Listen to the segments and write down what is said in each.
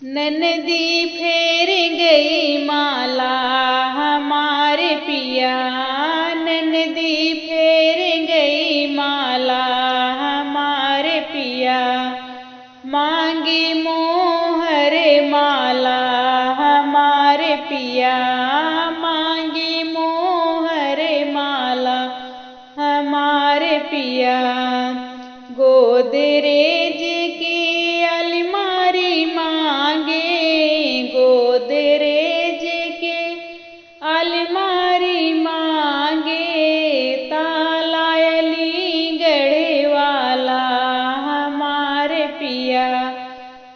ननदी फेर गई माला हमारे पिया, ननदी फेर गई माला हमारे पिया। मांगी मोहर माला हमारे पिया, मांगी मोहर माला हमारे पिया। गोदरेज की अलमारी मांगे, गोदरेज के अलमारी मांगे। ताला अलीगढ़ वाला हमारे पिया,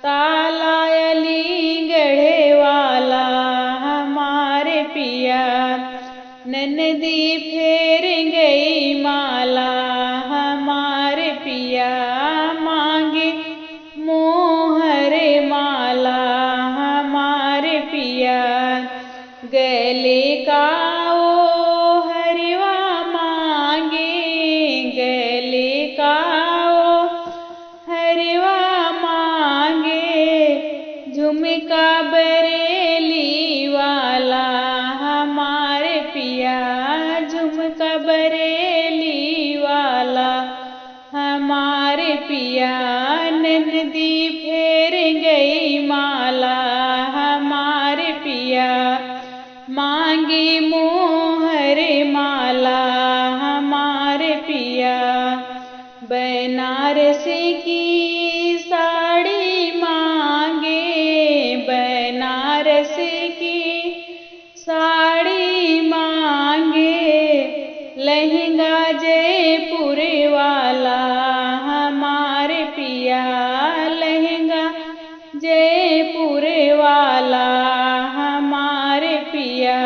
ताला अलीगढ़ वाला हमारे पिया। ननदी फेर गई माला हमारे पिया, मांगे मोहर माला हमारे पिया। गले का ओ हरवा मांगे, गले का ओ हरवा मांगे। झुमका बरेली वाला हमारे पिया, झुमका बरेली वाला हमारे पिया। ननदी फेर गई माला हमारे पिया, मांगी मोहर माला हमारे पिया। बनारस की साड़ी मांगे, बनारस की साड़ी मांगे। लहंगा जयपुर वाला हमारे पिया, लहंगा जयपुर वाला हमारे पिया।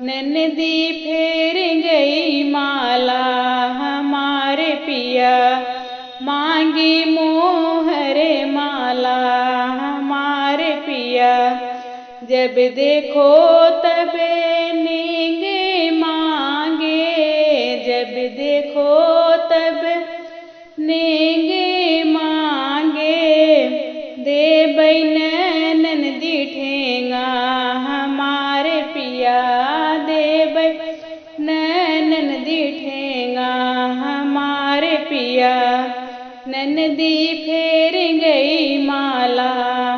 ननदी फेर गई माला हमारे पिया, मांगी मोहर माला हमारे पिया। जब देखो तब नेंगे मांगे, जब देखो तब नेंगे मांगे। देबै ननदी ठेंगा हमारे पिया, देबै ननदी ठेंगा हमारे पिया। ननदी फेर गई माला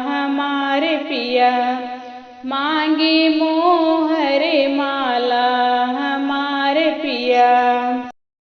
हमारे पिया, मांगी